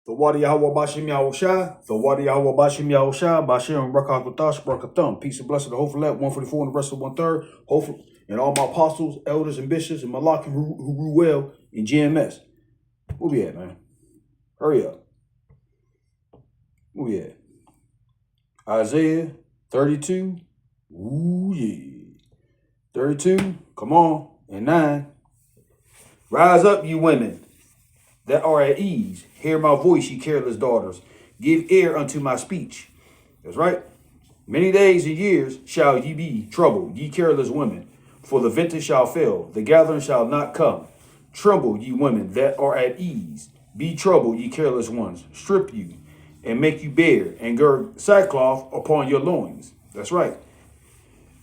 The Wadi Yahweh Bashim Yahushai, the Wadi Yahweh Bashim Yahushai, Bashim Rakakutash, Brakathum. Peace and blessing to Hopeful 144 and the rest of 1/3. Hopeful, and all my apostles, elders, and bishops, and Malakim who rule well in GMS. Where we at, man? Hurry up. Where we at? Isaiah 32. Ooh, yeah. 32. Come on. And 9. Rise up, you women that are at ease. Hear my voice, ye careless daughters. Give ear unto my speech. That's right. Many days and years shall ye be troubled, ye careless women. For the vintage shall fail, the gathering shall not come. Tremble, ye women that are at ease. Be troubled, ye careless ones. Strip you and make you bare, and gird sackcloth upon your loins. That's right.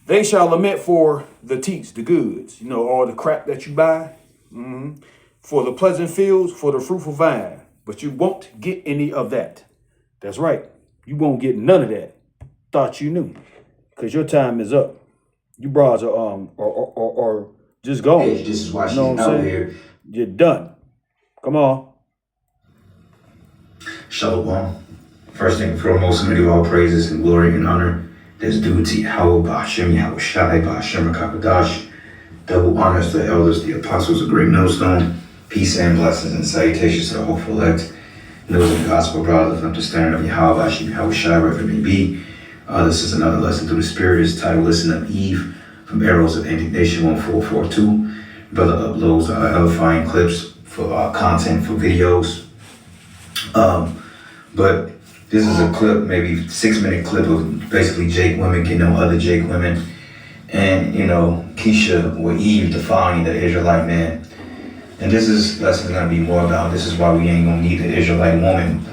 They shall lament for the teats, the goods, all the crap that you buy. For the pleasant fields, for the fruitful vine. But you won't get any of that. That's right. You won't get none of that. Thought you knew. Because your time is up. You bras are just gone. Hey, this is why she's out here. You're done. Come on. Shalom. First and foremost, I give all praises and glory and honor that's due to Yahweh Ba'ashem Yahushai Ba'ashem Rakakadash. Double honors to the elders, the apostles of Great Millstone. Peace and blessings and salutations to the hopeful elect. Those of the gospel brothers, understanding of Yahweh Ba'ashem Yahushai, wherever it may be. This is another lesson through the Spirit. It's titled Listen Up Eve from Arrows of Indignation 1442. Brother uploads edifying clips for content for videos. But this is a clip, maybe 6-minute clip of basically Jake women getting on other Jake women. And, Keisha or Eve defining the Israelite man. And this lesson is going to be more about, this is why we ain't going to need the Israelite woman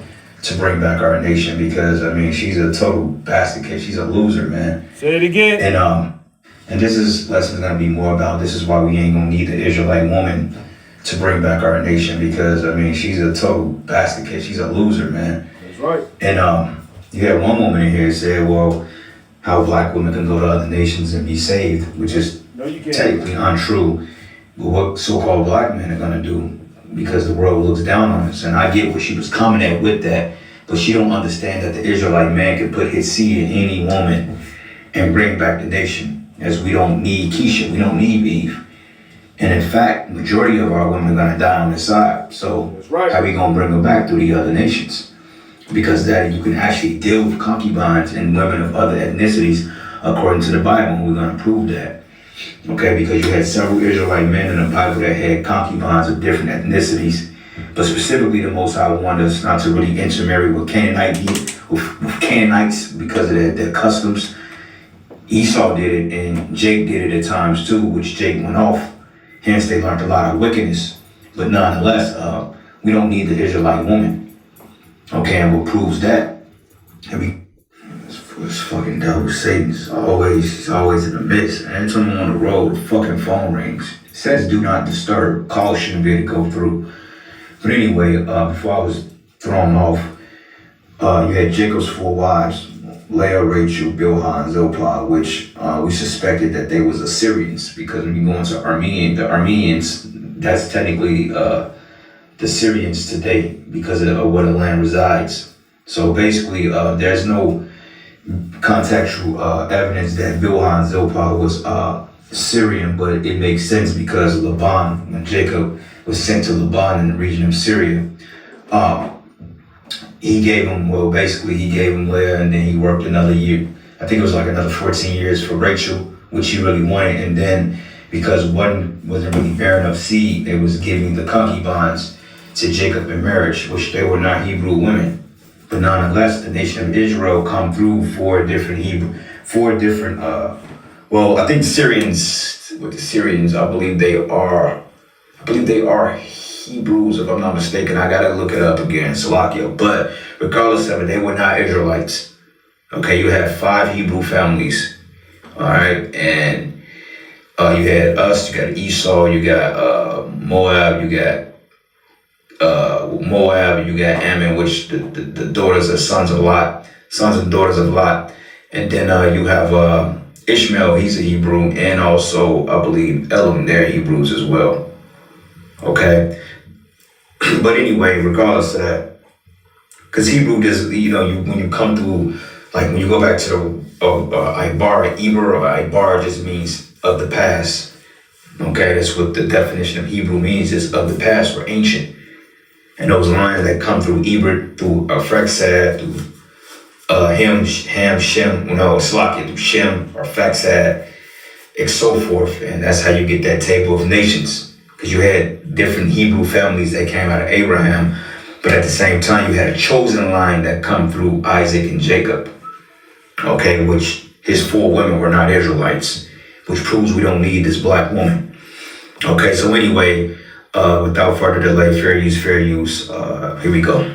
to bring back our nation. Because, she's a total basket case. She's a loser, man. Say it again. And this lesson is going to be more about, this is why we ain't going to need the Israelite woman to bring back our nation. Because, she's a total basket case. She's a loser, man. That's right. And you had one woman in here say, well, how black women can go to other nations and be saved, which is technically untrue. But what so-called black men are going to do, because the world looks down on us. And I get what she was coming at with that, but she don't understand that the Israelite man can put his seed in any woman and bring back the nation. As we don't need Keisha, we don't need Eve. And in fact, majority of our women are going to die on this side. So how are we going to bring them back through the other nations? Because that you can actually deal with concubines and women of other ethnicities according to the Bible, and we're going to prove that. Okay, because you had several Israelite men in the Bible that had concubines of different ethnicities, but specifically the Most High wanted us not to really intermarry with Canaanites because of their customs. Esau did it, and Jake did it at times too, which Jake went off. Hence, they learned a lot of wickedness. But nonetheless, we don't need the Israelite woman. Okay, and what proves that? It's fucking devil. Satan's always in the midst. And every time I'm on the road, the fucking phone rings. It says do not disturb. Call shouldn't be able to go through. But anyway, before I was thrown off, you had Jacob's 4 wives, Leah, Rachel, Bilhah, and Zilpah, which we suspected that they was Assyrians, because when you go into the Armenians, that's technically the Syrians today because of where the land resides. So basically, there's no contextual evidence that Bilhah and Zilpah was Syrian, but it makes sense because Laban, when Jacob was sent to Laban in the region of Syria, he gave him Leah, and then he worked another year. I think it was like another 14 years for Rachel, which he really wanted. And then because one wasn't really bearing enough seed, they was giving the concubines to Jacob in marriage, which they were not Hebrew women. But nonetheless, the nation of Israel come through four different, I think the Syrians, I believe they are Hebrews, if I'm not mistaken. I gotta look it up again, Salakia. But regardless of it, they were not Israelites. Okay, you had 5 Hebrew families. All right, and you had us, you got Esau, you got Moab, you got Ammon, which the daughters are sons and daughters of Lot. And then you have Ishmael, he's a Hebrew, and also I believe Elam, they're Hebrews as well. Okay. But anyway, regardless of that, Because Hebrew does, when you come through, like when you go back to the Ibar, Eber or Ibar just means of the past. Okay, that's what the definition of Hebrew means, is of the past or ancient. And those lines that come through Eber, through Frexad, through Ham, Shem, Slakia, through Shem or Faxad, and so forth. And that's how you get that table of nations. Because you had different Hebrew families that came out of Abraham, but at the same time, you had a chosen line that come through Isaac and Jacob. Okay, which his 4 women were not Israelites, which proves we don't need this black woman. Okay, so anyway, without further delay, fair use, here we go.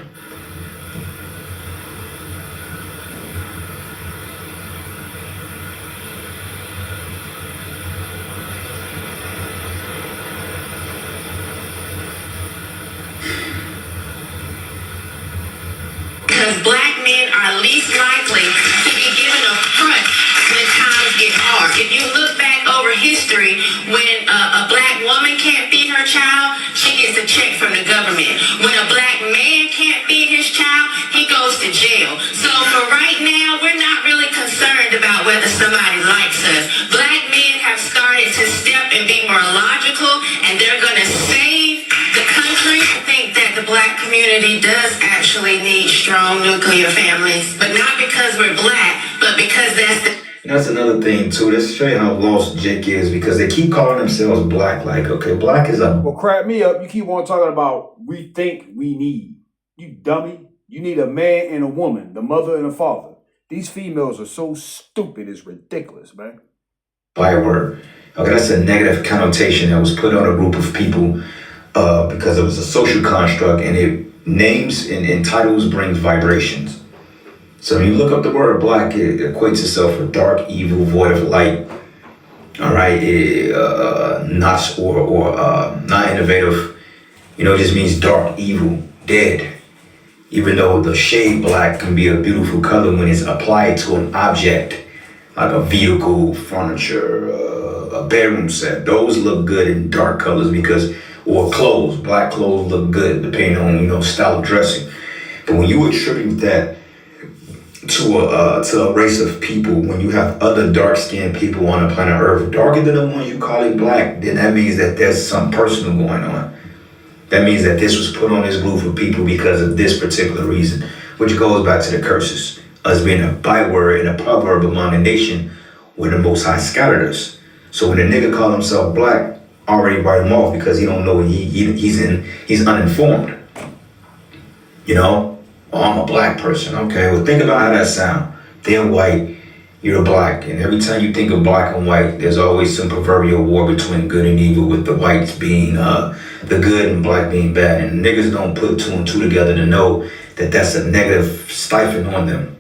Because black men are least likely to be given a front when times get hard. If you look back over history, when a black woman can't feed her child, she gets a check from the government. When a black man can't feed his child, he goes to jail. So for right now, we're not really concerned about whether somebody likes us. Black men have started to step and be more logical, and they're going to save the country. I think that the black community does actually need strong nuclear families, but not because we're black, but because that's another thing too. Let's show you how lost Jake is, because they keep calling themselves black. Like, okay, black is a... Well, crap me up. You keep on talking about we think we need. You dummy. You need a man and a woman, the mother and the father. These females are so stupid, it's ridiculous, man. Byword. Okay, that's a negative connotation that was put on a group of people because it was a social construct, and it names and titles brings vibrations. So when you look up the word black, it equates itself with dark, evil, void of light. All right, not not innovative. It just means dark, evil, dead. Even though the shade black can be a beautiful color when it's applied to an object, like a vehicle, furniture, a bedroom set. Those look good in dark colors or clothes. Black clothes look good depending on, style of dressing. But when you attribute that to a race of people, when you have other dark-skinned people on the planet Earth, darker than the ones you call it black, then that means that there's some personal going on. That means that this was put on this group of people because of this particular reason, which goes back to the curses, us being a byword and a proverb among the nation where the Most High scattered us. So when a nigga call himself black, already write him off because he don't know he's uninformed. Oh, I'm a black person. Okay, well, think about how that sound. They're white, you're black. And every time you think of black and white, there's always some proverbial war between good and evil, with the whites being the good and black being bad. And niggas don't put 2 and 2 together to know that that's a negative stipend on them.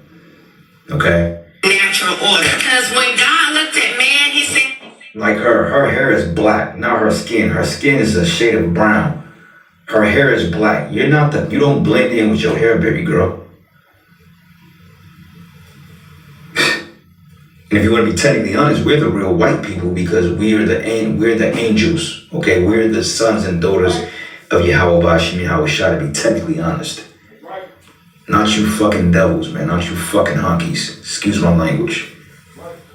Okay? Natural order. Because when God looked at man, he said... Like her hair is black, not her skin. Her skin is a shade of brown. Her hair is black. You don't blend in with your hair, baby girl. And if you want to be technically honest, we're the real white people because we're the angels. Okay, we're the sons and daughters of Yahweh Bashim Yahweh Shah, to be technically honest. Not you fucking devils, man. Not you fucking honkies. Excuse my language.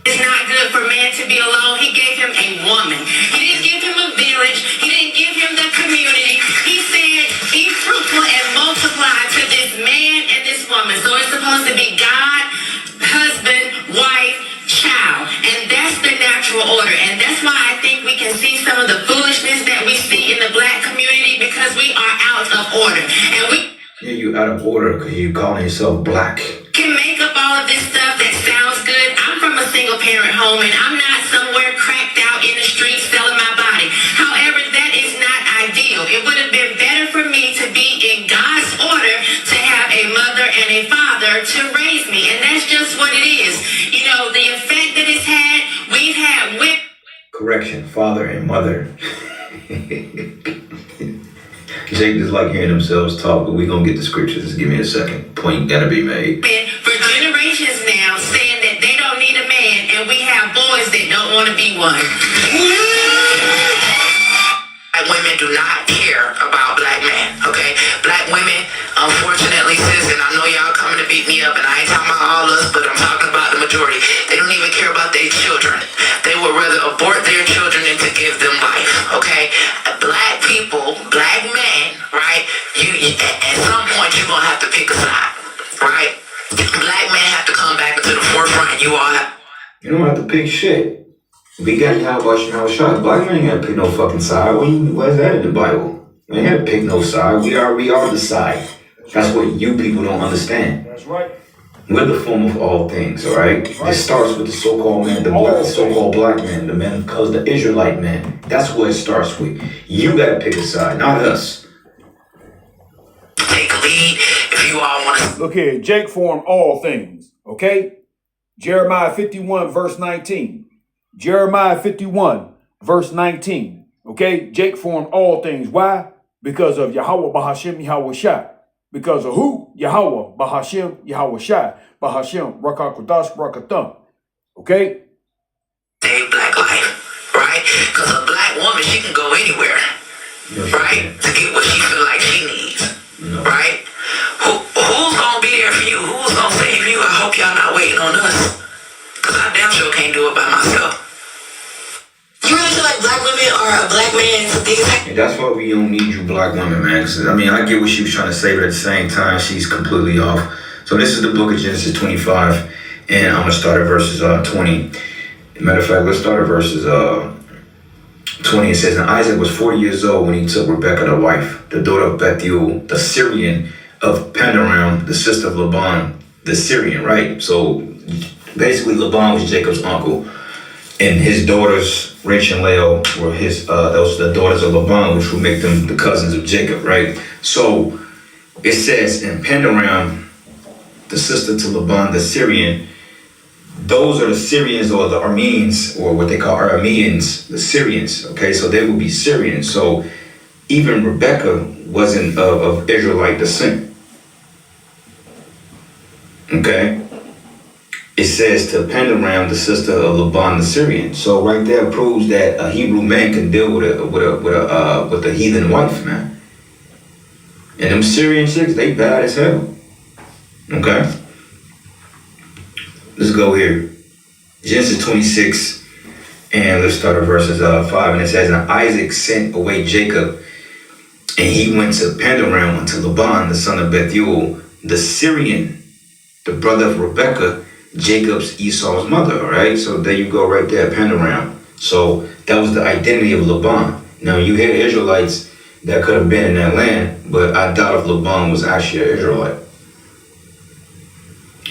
It's not good for man to be alone. He gave him a woman. He didn't give him a village. He didn't give him the community. He said, be fruitful and multiply to this man and this woman. So it's supposed to be God, husband, wife, child. And that's the natural order. And that's why I think we can see some of the foolishness that we see in the black community, because we are out of order. And yeah, you out of order because you calling yourself black. Can make up all of this stuff that sounds good. I'm from a single parent home, and I'm not somewhere cracked out in the streets selling my body. However, that is not ideal. It would have been better for me to be in God's order, to have a mother and a father to raise me. And that's just what it is. The effect that it's had, we've had with... Correction, father and mother. Jake just like hearing themselves talk, but we're going to get the scriptures. Just give me a second. Point gotta be made. For generations now, saying that they don't need a man, and we have boys that don't want to be one. women do not care about black men, okay? Black women, unfortunately, sis, and I know y'all coming to beat me up, and I ain't talking about all of us, but I'm talking about the majority. They don't even care about their children. They would rather abort their children than to give them life, okay? Black people, black men, right? At some point, you're gonna have to pick a side, right? Black men have to come back into the forefront. You all have. You don't have to pick shit. We got Yahweh Shah. Black men ain't gotta pick no fucking side. Where's that in the Bible? We ain't gotta pick no side. We are the side. That's what you people don't understand. That's right. We're the form of all things, all right? It starts with the so-called man, the so-called black man, the man called the Israelite man. That's what it starts with. You gotta pick a side, not us. Take a lead if you all want to. Look here, Jake formed all things, okay? Jeremiah 51, verse 19. Jeremiah 51, verse 19. Okay? Jake formed all things. Why? Because of Yahweh Bahashem Yahweh Shai. Because of who? Yahweh Bahashem Yahweh Shai. Bahashem Rakakodash Rakatham. Okay? Save black life, right? Because a black woman, she can go anywhere, right? To get what she feel like she needs, right? Who's gonna be there for you? Who's gonna save you? I hope y'all not waiting on us. Because I damn sure can't do it by myself. You really feel like black women are a black man's biggest... And that's why we don't need you black women, man. 'Cause, I mean, I get what she was trying to say, but at the same time, she's completely off. So this is the book of Genesis 25, and I'm going to start at verses 20. Matter of fact, let's start at verses 20. It says, and Isaac was 40 years old when he took Rebekah the wife, the daughter of Bethuel, the Syrian of Pandaram, the sister of Laban, the Syrian, right? So basically Laban was Jacob's uncle, and his daughters, Rachel and Leah, were those the daughters of Laban, which would make them the cousins of Jacob, right? So it says in Pandaram, the sister to Laban, the Syrian, those are the Syrians or the Armenians, or what they call Arameans, the Syrians, okay? So they would be Syrians. So even Rebekah wasn't of Israelite descent, okay? It says to Pandaram, the sister of Laban the Syrian. So right there proves that a Hebrew man can deal with a heathen wife, man. And them Syrian chicks, they bad as hell. Okay. Let's go here. Genesis 26, and let's start at verses 5. And it says, and Isaac sent away Jacob, and he went to Pandaram unto Laban, the son of Bethuel, the Syrian, the brother of Rebekah, Jacob's Esau's mother, all right? So there you go right there, Pandaram. So that was the identity of Laban. Now you hear Israelites that could have been in that land, but I doubt if Laban was actually an Israelite.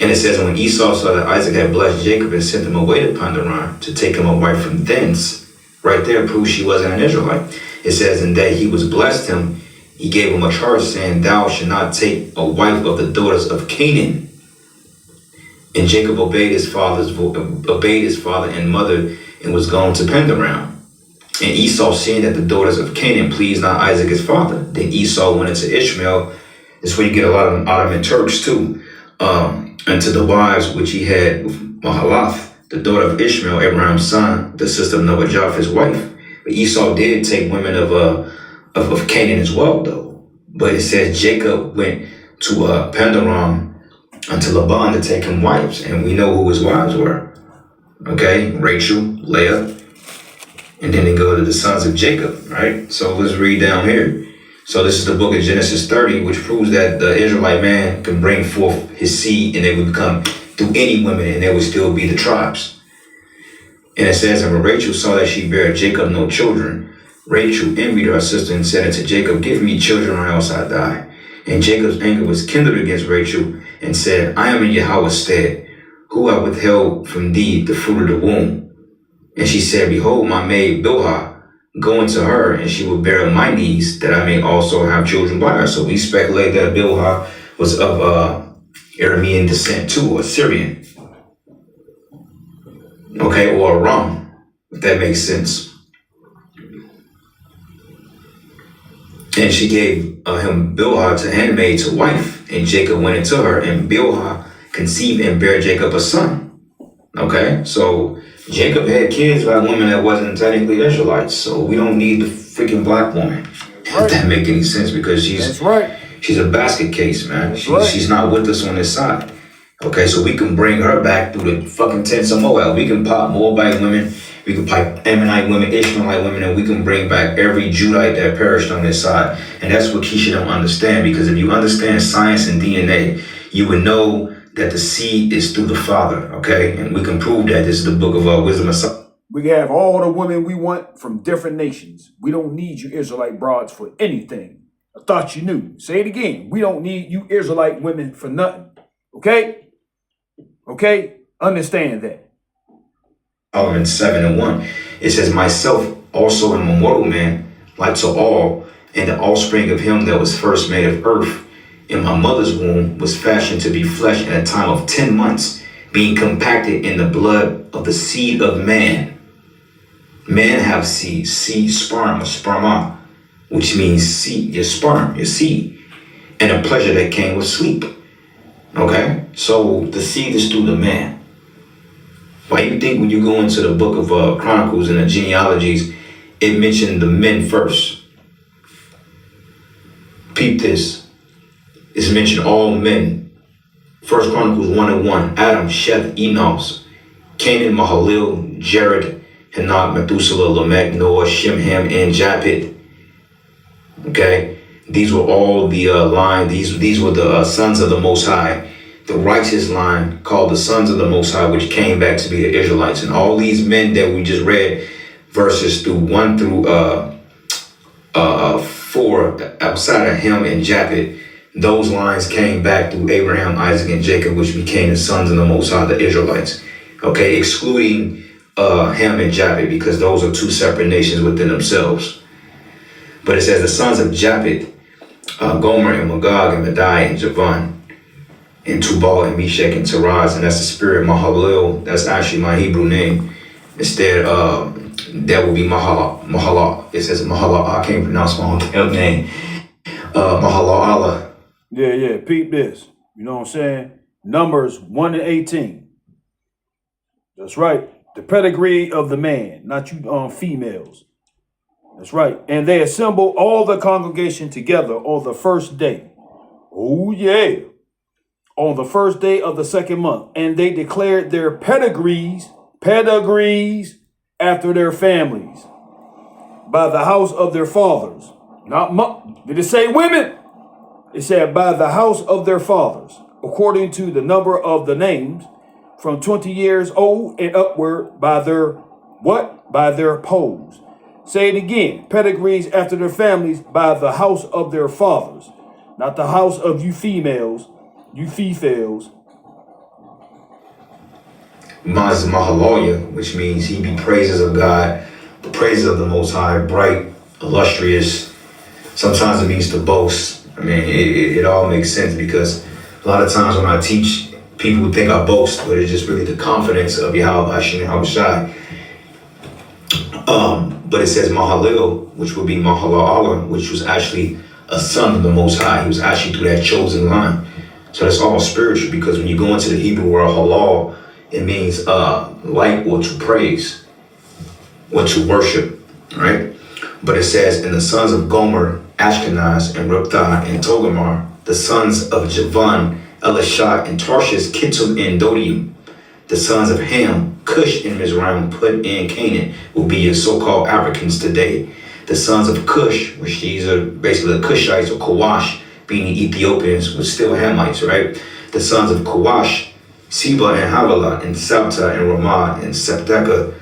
And it says, when Esau saw that Isaac had blessed Jacob and sent him away to Pandaram to take him a wife from thence, right there proves she wasn't an Israelite. It says, and that he was blessed him, he gave him a charge saying, thou shalt not take a wife of the daughters of Canaan. And Jacob obeyed his father and mother, and was gone to Pandaram. And Esau, seeing that the daughters of Canaan pleased not Isaac his father, then Esau went into Ishmael. This is where you get a lot of Ottoman Turks too. And to the wives which he had with Mahalath, the daughter of Ishmael, Abraham's son, the sister of Noah, his wife. But Esau did take women of Canaan as well, though. But it says Jacob went to Pandaram unto Laban to take him wives, and we know who his wives were. Okay, Rachel, Leah, and then they go to the sons of Jacob, right? So let's read down here. So this is the book of Genesis 30, which proves that the Israelite man can bring forth his seed, and they would become through any women, and they would still be the tribes. And it says, and when Rachel saw that she bare Jacob no children, Rachel envied her sister and said unto Jacob, give me children or else I die. And Jacob's anger was kindled against Rachel, and said, I am in Yahweh's stead, who I withheld from thee the fruit of the womb. And she said, behold, my maid Bilhah, go unto her, and she will bear my knees, that I may also have children by her. So we speculate that Bilhah was of Aramean descent too, or Syrian. Okay, or Aram, if that makes sense. And she gave him Bilhah to handmaid to wife, and Jacob went into her, and Bilhah conceived and bare Jacob a son. Okay, so Jacob had kids by women that wasn't technically Israelites, so we don't need the freaking black woman. Right. If that make any sense, because That's right. she's a basket case, man. Right. She's not with us on this side. Okay, so we can bring her back through the fucking tents of Moab. We can pop Moabite women, we can pop Ammonite women, Ishmaelite women, and we can bring back every Judite that perished on this side. And that's what Keisha don't understand, because if you understand science and DNA, you would know that the seed is through the father, okay? And we can prove that. This is the book of Wisdom of Solomon. We can have all the women we want from different nations. We don't need you Israelite broads for anything. I thought you knew. Say it again. We don't need you Israelite women for nothing. Okay? Okay? Understand that. Solomon 7:1. It says, myself also am a mortal man, like to all, and the offspring of him that was first made of earth. In my mother's womb was fashioned to be flesh in a time of 10 months, being compacted in the blood of the seed of man. Men have seed, sperm, or sperma, which means seed, your sperm, your seed, and a pleasure that came with sleep. Okay? So the seed is through the man. Why you think when you go into the book of Chronicles and the genealogies, it mentioned the men first? Peep this. It's mentioned all men. First Chronicles 1:1. Adam, Sheth, Enos, Canaan, Mahalalel, Jared, Enoch, Methuselah, Lamech, Noah, Shem, Ham, and Japheth. Okay? These were all the line. These were the sons of the Most High. The righteous line called the sons of the Most High, which came back to be the Israelites. And all these men that we just read, verses through 1 through 4, outside of Ham and Japheth, those lines came back through Abraham, Isaac, and Jacob, which became the sons of the Most High, the Israelites. Okay, excluding Ham and Japheth, because those are two separate nations within themselves. But it says the sons of Japheth, Gomer and Magog and Madai and Javan, and Tubal and Meshach and Taraz, and that's the spirit Mahalalel. That's actually my Hebrew name. Instead, that would be Mahala. It says Mahala. I can't pronounce my own name. Mahala. Yeah. Peep this. You know what I'm saying? Numbers 1-18. That's right. The pedigree of the man, not you females. That's right. And they assembled all the congregation together on the first day. Oh, yeah. On the first day of the second month. And they declared their pedigrees after their families, by the house of their fathers. Did it say women? It said by the house of their fathers, according to the number of the names, from 20 years old and upward, by their what? By their polls. Say it again. Pedigrees after their families, by the house of their fathers. Not the house of you females, you fee-fails. Maz Mahaloya, which means he be praises of God, the praises of the Most High, bright, illustrious. Sometimes it means to boast. I mean, it all makes sense, because a lot of times when I teach, people would think I boast, but it's just really the confidence of Yahweh Hashem and Yahushai. But it says Mahalel, which would be Mahalalel, which was actually a son of the Most High. He was actually through that chosen line. So that's all spiritual, because when you go into the Hebrew word halal, it means light, or to praise, or to worship, right? But it says, in the sons of Gomer, Ashkenaz, and Riptah, and Togarmah, the sons of Javan, Elishah, and Tarshish, Kittim, and Dodium, the sons of Ham, Cush, and Mizraim, Put, and Canaan, will be your so-called Africans today. The sons of Cush, which these are basically the Cushites, or Kawash, being the Ethiopians, were still Hamites, right? The sons of Kawash, Seba and Havilah, and Sabta, and Ramah, and Septeka,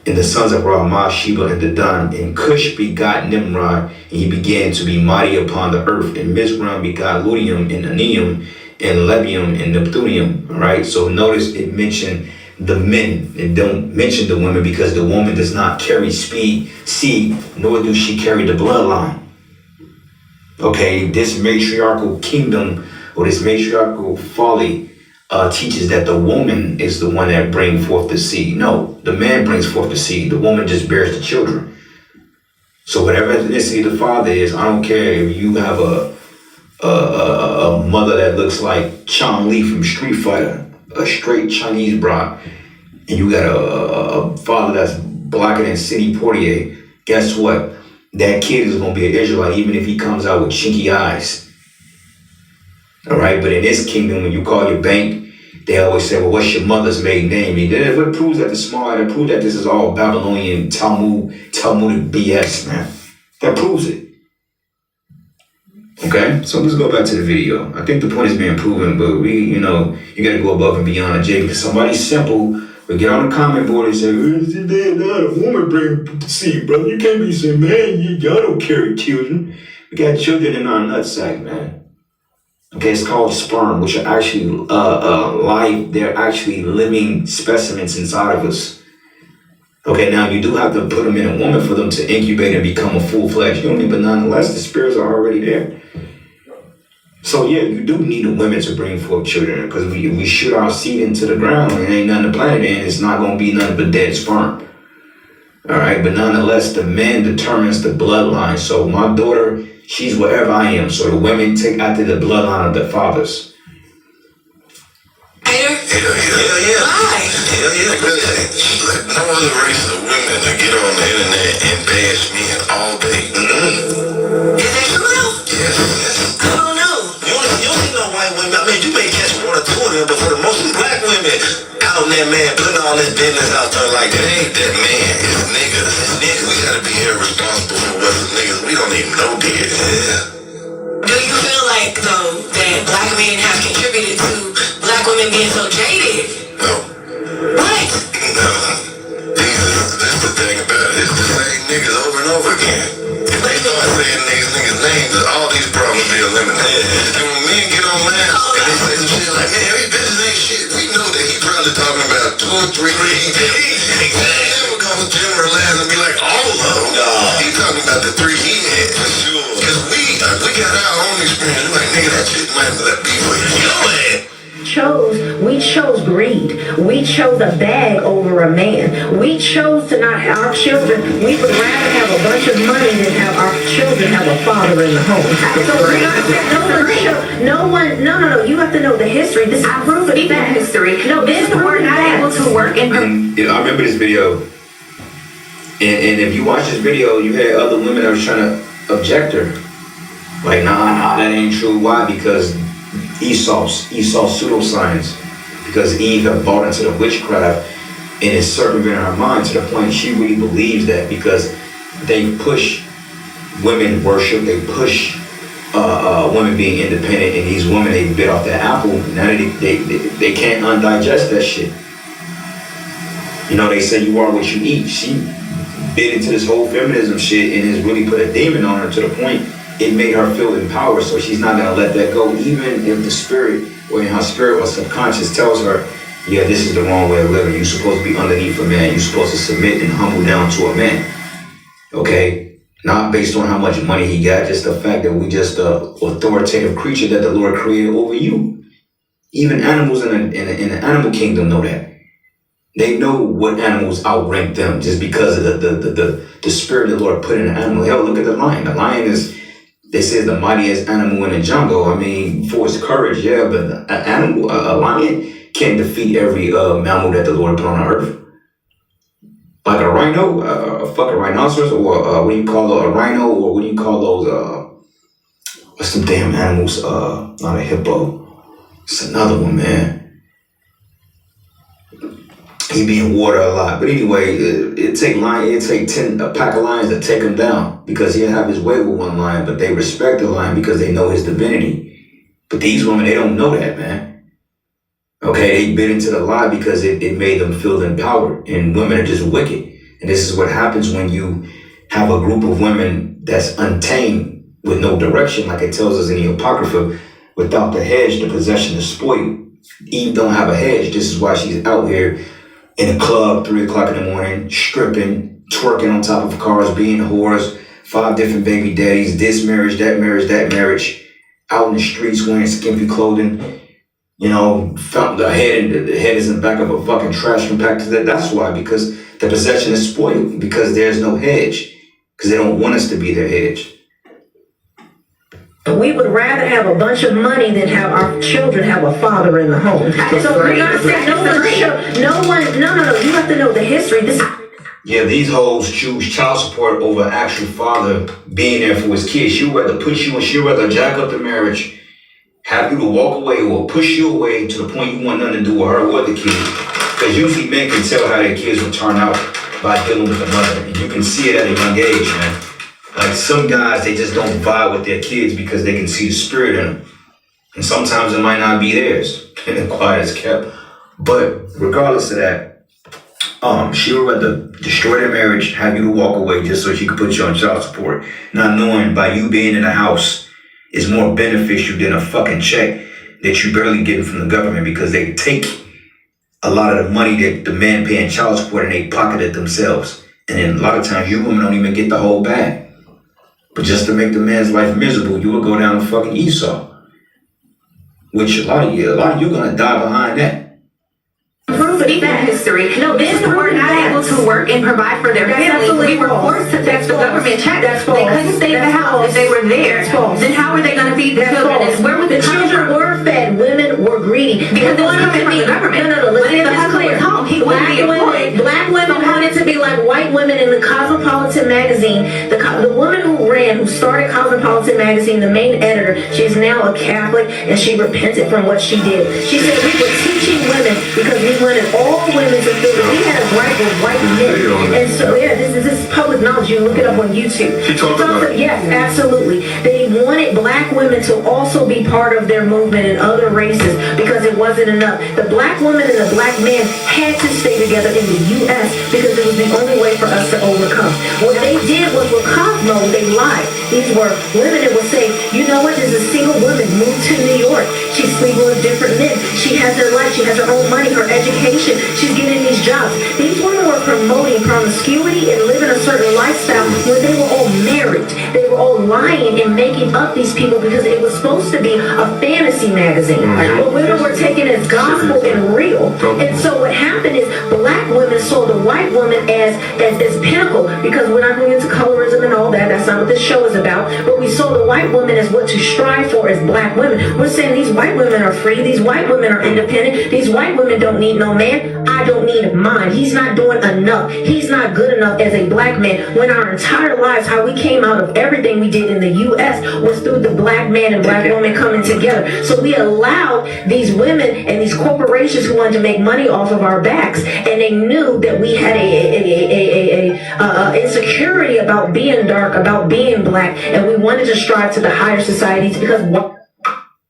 and the sons of Ramah, Sheba, and Dedan. And Cush begot Nimrod, and he began to be mighty upon the earth. And Mizraim begot Ludium, and Anium, and Lebium, and Neptunium, all right? So notice it mentioned the men. It don't mention the women, because the woman does not carry seed, nor do she carry the bloodline. Okay, this matriarchal kingdom, or this matriarchal folly, teaches that the woman is the one that brings forth the seed. No, the man brings forth the seed. The woman just bears the children. So whatever ethnicity the father is, I don't care if you have a mother that looks like Chun-Li from Street Fighter, a straight Chinese broad, and you got a father that's blacker than Sidney Poitier, guess what? That kid is going to be an Israelite even if he comes out with chinky eyes. All right, but in this kingdom, when you call your bank, they always say, well, what's your mother's maiden name? What proves that this smart, it proves that this is all Babylonian Talmudic BS, man. That proves it. Okay, so let's go back to the video. I think the point is being proven, but you got to go above and beyond, Jay, because somebody simple will get on the comment board and say, a woman bring the seed, brother. You can't be saying, man, y'all don't carry children. We got children in our nutsack, man. Okay, it's called sperm, which are actually live. They're actually living specimens inside of us. Okay, now you do have to put them in a woman for them to incubate and become a full-fledged human, but nonetheless, the spirits are already there. So yeah, you do need a woman to bring forth children, because we shoot our seed into the ground and ain't nothing to plant it in. It's not going to be nothing but dead sperm. All right, but nonetheless, the man determines the bloodline. So my daughter, she's wherever I am. So the women take after the bloodline of their fathers. Hell yeah. Why? Hell yeah, because like, no other race of women that get on the internet and bash men all day. Is that true though? Yes. I don't know. You don't see no white women. I mean, you may catch one or two of them, but for the most black women out on that man putting all this business out there like that ain't that man. It's niggas. We gotta be irresponsible for what's niggas. We don't even know dead. Yeah. Do you feel like though that black men have contributed to black women being so jaded? No. What? No. That's the thing about it. It's the same niggas over and over again. If they start saying niggas' names, all these problems be eliminated. And when men get online and they say some shit like, man, these bitches ain't shit, we know that he probably talking about 2 or 3 EPs. Exactly. Never gonna generalize and be like, all of them. No. He talking about the 3 he had. For sure. Because we got our own experience. We're like, nigga, that shit might be for your ass. We chose greed. We chose a bag over a man. We chose to not have our children. We would rather have a bunch of money than have our children have a father in the home. No. You have to know the history. This is proven fact. History. No, this we're not able to work in her. And I remember this video. And if you watch this video, you had other women that was trying to object her. Like, nah, that ain't true. Why? Because Esau pseudoscience, because Eve had bought into the witchcraft and it's circumventing her mind to the point she really believes that, because they push women worship, they push women being independent, and these women, they bit off that apple. Now they can't undigest that shit. They say you are what you eat. She bit into this whole feminism shit and has really put a demon on her to the point it made her feel empowered, so she's not gonna let that go, even if the spirit, or in her spirit or subconscious, tells her, yeah, this is the wrong way of living. You're supposed to be underneath a man. You're supposed to submit and humble down to a man. Okay? Not based on how much money he got, just the fact that we just the authoritative creature that the Lord created over you. Even animals in the animal kingdom know that. They know what animals outrank them just because of the spirit the Lord put in the animal. Hell, look at the lion. The lion is, they say, the mightiest animal in the jungle. I mean, for its courage, yeah, but a lion can't defeat every mammal that the Lord put on earth. Like a rhino, a fucking rhinoceros, or what do you call a rhino, or what do you call those, what's some damn animals, not a hippo. It's another one, man. He be in water a lot. But anyway, it take a pack of lions to take him down, because he'll have his way with one lion, but they respect the lion because they know his divinity. But these women, they don't know that, man. Okay, they bit into the lie because it made them feel empowered, and women are just wicked. And this is what happens when you have a group of women that's untamed with no direction, like it tells us in the Apocrypha, without the hedge, the possession is spoiled. Eve don't have a hedge. This is why she's out here in a club, 3 o'clock in the morning, stripping, twerking on top of cars, being whores, 5 different baby daddies, this marriage, that marriage, out in the streets wearing skimpy clothing, the head is in the back of a fucking trash compactor. That's why, because the possession is spoiled, because there's no hedge, because they don't want us to be their hedge. We would rather have a bunch of money than have our children have a father in the home. So we're not saying no. You have to know the history. Yeah, these hoes choose child support over actual father being there for his kids. She'll rather she'll rather jack up the marriage, have you to walk away or push you away to the point you want nothing to do with her or the kids. Because usually men can tell how their kids will turn out by dealing with the mother. And you can see it at a young age, man. Like some guys, they just don't vibe with their kids because they can see the spirit in them. And sometimes it might not be theirs. And quiet as kept. But regardless of that, she would rather destroy their marriage, have you to walk away just so she could put you on child support, not knowing by you being in the house is more beneficial than a fucking check that you barely getting from the government because they take a lot of the money that the man paying child support and they pocket it themselves. And then a lot of times you women don't even get the whole bag. But just to make the man's life miserable, you will go down to fucking Esau. Which a lot of you gonna die behind that. Speaking of history, men were not able to work and provide for their families. We were forced to take the government check. They couldn't stay in the house if they were there. Then how were they going to feed the children? And where would the children were fed? Women were greedy because they wanted to from the government. No. But if the husband was home, he wouldn't be employed. Black women wanted to be like white women in the Cosmopolitan magazine. The woman who started Cosmopolitan magazine, the main editor, she's now a Catholic and she repented from what she did. She said we were teaching women because we wanted all women to feel that we had a right with white men. And so this is public knowledge. You look it up on YouTube. She talked about it. Yes, absolutely. They wanted black women to also be part of their movement in other races because it wasn't enough. The black woman and the black man had to stay together in the U.S. because it was the only way for us to overcome. What they did was with Cosmo, they lied. These were women that would say, you know what, there's a single woman moved to New York. She's sleeping with different men. She has her life. She has her own money, her education. She's getting these jobs. These women were promoting promiscuity and living a certain lifestyle when they were all married. They were all lying and making up these people because it was supposed to be a fantasy magazine. But women were taken as gospel and real. And so what happened is black women saw the white woman as pinnacle because we're not going into colorism and all that. That's not what this show is about. But we saw the white woman as what to strive for as black women. We're saying these white women are free. These white women are independent. These white women don't need no man. I don't need mine. He's not doing enough. He's not good enough as a black man when our entire lives, how we came out of everything we did in the U.S. was through the black man and black woman coming together. So we allowed these women and these corporations who wanted to make money off of our backs, and they knew that we had a insecurity about being dark, about being black, and we wanted to strive to the higher societies because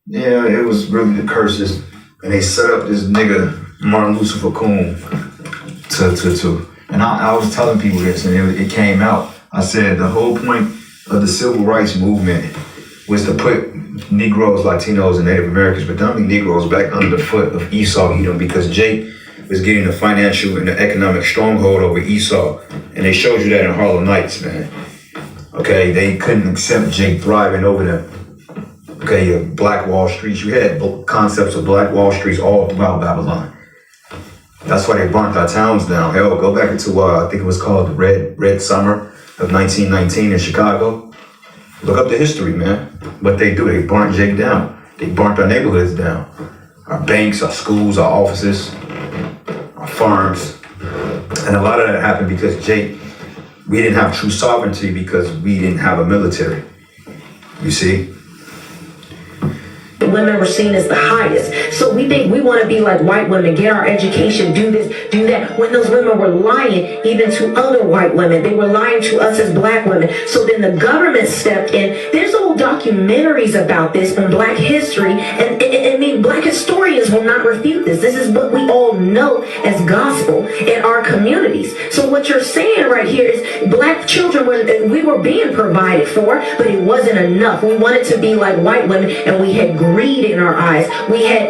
yeah, it was really the curses. And they set up this nigga, Martin Lucifer Coon, to. And I was telling people this, and it came out. I said the whole point of the civil rights movement was to put Negroes, Latinos, and Native Americans, predominantly Negroes, back under the foot of Esau Edom because Jake was getting the financial and the economic stronghold over Esau. And they showed you that in Harlem Nights, man. Okay, they couldn't accept Jake thriving over them. Okay, your Black Wall Streets, you had concepts of Black Wall Streets all throughout Babylon. That's why they burnt our towns down. Hell, go back into, I think it was called the Red Summer of 1919 in Chicago. Look up the history, man. What they do, they burnt Jake down. They burnt our neighborhoods down. Our banks, our schools, our offices, our farms. And a lot of that happened because Jake, we didn't have true sovereignty because we didn't have a military. You see? Women were seen as the highest. So we think we want to be like white women, get our education, do this, do that. When those women were lying even to other white women, they were lying to us as black women. So then the government stepped in. There's old documentaries about this on black history. And I mean, black historians will not refute this. This is what we all know as gospel in our communities. So what you're saying right here is black children, we were being provided for, but it wasn't enough. We wanted to be like white women, and we had greed in our eyes. We had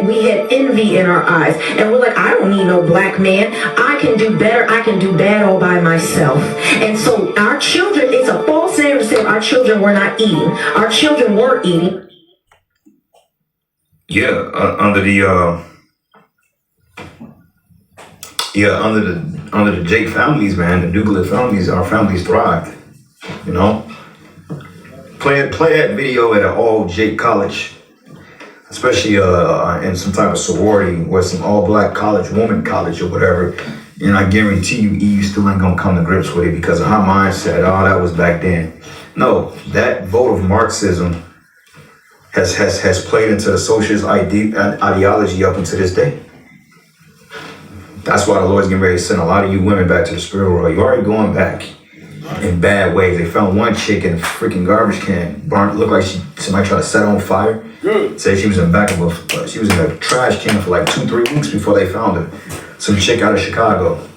envy in our eyes. And we're like, I don't need no black man. I can do better. I can do bad all by myself. And so our children, it's a false narrative. Our children were not eating. Our children were eating. Yeah, under the Jake families, man, the Douglas families, our families thrived, you know. Play that video at an all Jake college, especially in some type of sorority or some all black college, woman college or whatever. And I guarantee you, Eve still ain't gonna come to grips with it because of her mindset. Oh, that was back then. No, that vote of Marxism has played into the socialist ideology up until this day. That's why the Lord's getting ready to send a lot of you women back to the spirit world. You're already going back in bad ways. They found one chick in a freaking garbage can, burnt, looked like somebody tried to set her on fire. Good. Said she was in the back of she was in a trash can for like 2-3 weeks before they found her. Some chick out of Chicago.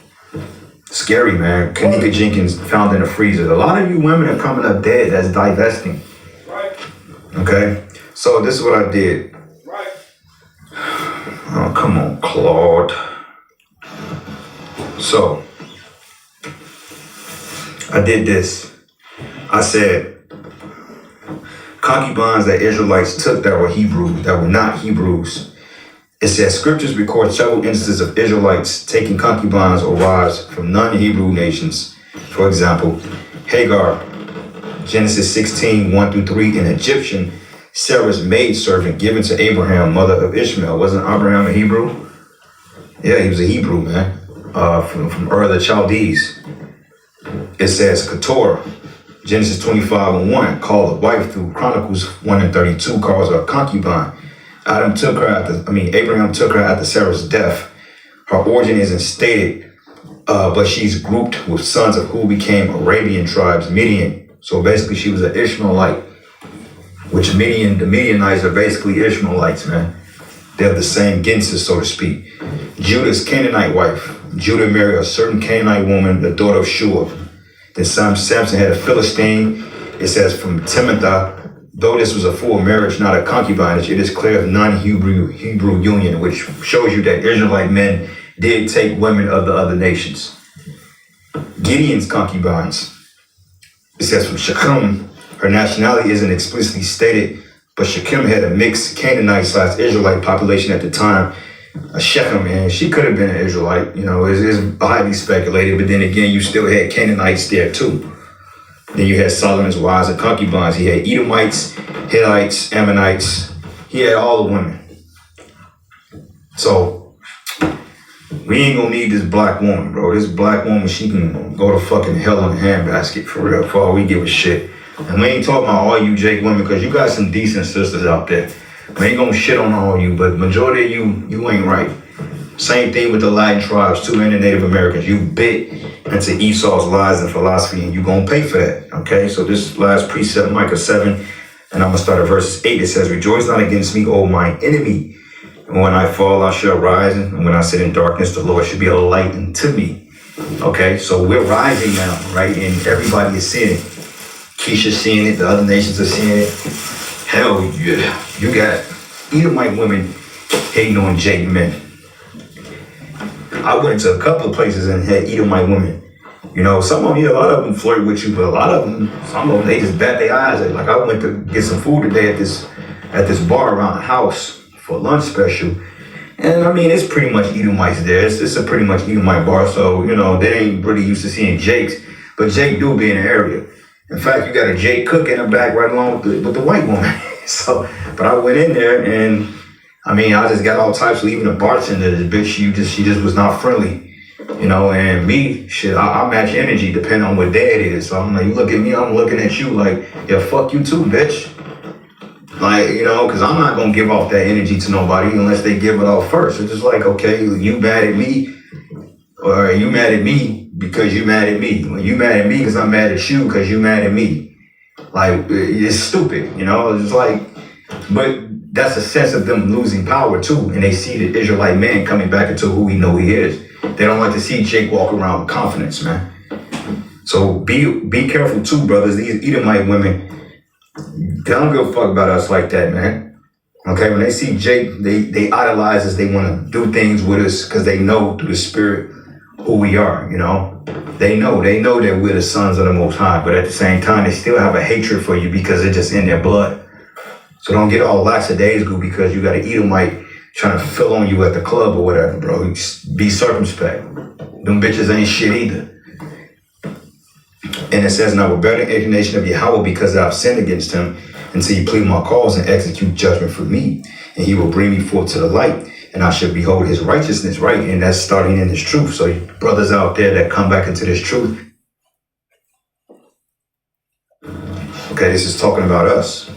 Scary, man. Kanika Jenkins found in a freezer. A lot of you women are coming up dead. That's divesting. Right. Okay. So this is what I did. Right. Oh, come on, Claude. So I did this. I said concubines that Israelites took that were Hebrews, that were not Hebrews. It says scriptures record several instances of Israelites taking concubines or wives from non-Hebrew nations. For example, Hagar, Genesis 16, 1-3, an Egyptian, Sarah's maidservant given to Abraham, mother of Ishmael. Wasn't Abraham a Hebrew? Yeah, he was a Hebrew, man. From Ur of the Chaldees. It says Keturah, Genesis 25:1, called a wife through Chronicles 1:32, calls her a concubine. Abraham took her after Sarah's death. Her origin isn't stated, but she's grouped with sons of who became Arabian tribes, Midian. So basically she was an Ishmaelite, which the Midianites are basically Ishmaelites, man. They're the same Ginsis, so to speak. Judah's Canaanite wife. Judah married a certain Canaanite woman, the daughter of Shua. Then Samson had a Philistine. It says from Timothy, though this was a full marriage, not a concubinage, it is clear of non-Hebrew union, which shows you that Israelite men did take women of the other nations. Gideon's concubines. It says from Shechem, her nationality isn't explicitly stated, but Shechem had a mixed Canaanite/Israelite population at the time. Shechem, man, she could have been an Israelite, you know, it's highly speculated, but then again, you still had Canaanites there too. Then you had Solomon's wives and concubines. He had Edomites, Hittites, Ammonites. He had all the women. So, we ain't gonna need this black woman, bro. This black woman, she can go to fucking hell in a handbasket, for real, for all we give a shit. And we ain't talking about all you Jake women, because you got some decent sisters out there. We ain't gonna shit on all you, but majority of you ain't right. Same thing with the Latin tribes too, and the Native Americans. You bit into Esau's lies and philosophy, and you gonna pay for that, okay? So this last precept, Micah 7, and I'm gonna start at verse 8. It says, rejoice not against me, O my enemy. And when I fall, I shall rise, and when I sit in darkness, the Lord should be a light unto me. Okay, so we're rising now, right? And everybody is seeing it. Keisha's seeing it, the other nations are seeing it. Hell, you got Edomite women hating on Jake men. I went to a couple of places and had Edomite women. You know, some of them, a lot of them flirt with you, but a lot of them, some of them, they just bat their eyes at it. Like I went to get some food today at this bar around the house for a lunch special. And I mean, it's pretty much Edomites there. It's a pretty much Edomite bar, so, you know, they ain't really used to seeing Jakes, but Jake do be in the area. In fact, you got a Jake Cook in the back right along with the white woman. So, but I went in there and I mean, I just got all types of, even the bartender, this bitch, she just was not friendly, you know, and me, shit, I match energy depending on what day it is. So I'm like, you look at me, I'm looking at you like, yeah, fuck you too, bitch. Like, you know, because I'm not going to give off that energy to nobody unless they give it off first. It's just like, okay, you mad at me, or you mad at me because you mad at me. When you mad at me because I'm mad at you because you mad at me. Like, it's stupid, you know, it's like, but that's a sense of them losing power too. And they see the Israelite man coming back into who we know he is. They don't like to see Jake walk around with confidence, man. So be careful too, brothers. These Edomite women, they don't give a fuck about us like that, man. Okay, when they see Jake, they idolize us. They want to do things with us because they know through the spirit who we are, you know. They know that we're the sons of the Most High, but at the same time, they still have a hatred for you because it's just in their blood. So don't get all lackadaisical because you got an Edomite trying to fill on you at the club or whatever, bro. Be circumspect. Them bitches ain't shit either. And it says, and I will bear the indignation of Yahweh because I have sinned against him, until he plead my cause and execute judgment for me. And he will bring me forth to the light, and I shall behold his righteousness, right? And that's starting in his truth. So brothers out there that come back into this truth, okay, this is talking about us.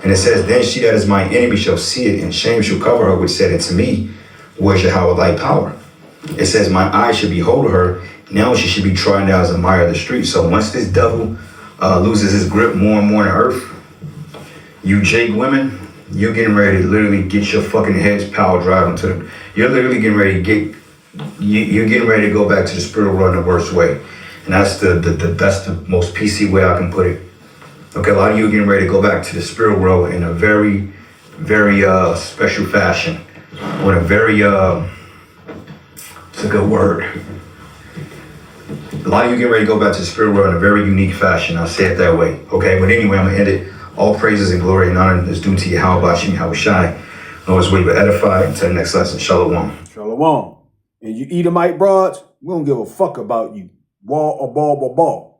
And it says, then she that is my enemy shall see it, and shame shall cover her, which said unto me, where's Yahweh thy power? It says, my eyes should behold her, now she should be trodden down as a mire of the street. So once this devil loses his grip more and more on the earth, you Jake women, you're getting ready to literally get your fucking heads power driving to them. You're literally getting ready to you're getting ready to go back to the spiritual world in the worst way. And that's the most PC way I can put it. Okay, a lot of you are getting ready to go back to the spiritual world in a very, very special fashion. With a very, it's a good word. A lot of you getting ready to go back to the spirit world in a very unique fashion. I'll say it that way. Okay, but anyway, I'm going to end it. All praises and glory and honor is due to Yahweh Bashim Yahushai. Lord's way to edify. Until the next lesson. Shalom. Shalom. And you Edomite broads, we don't give a fuck about you. Wall or ball.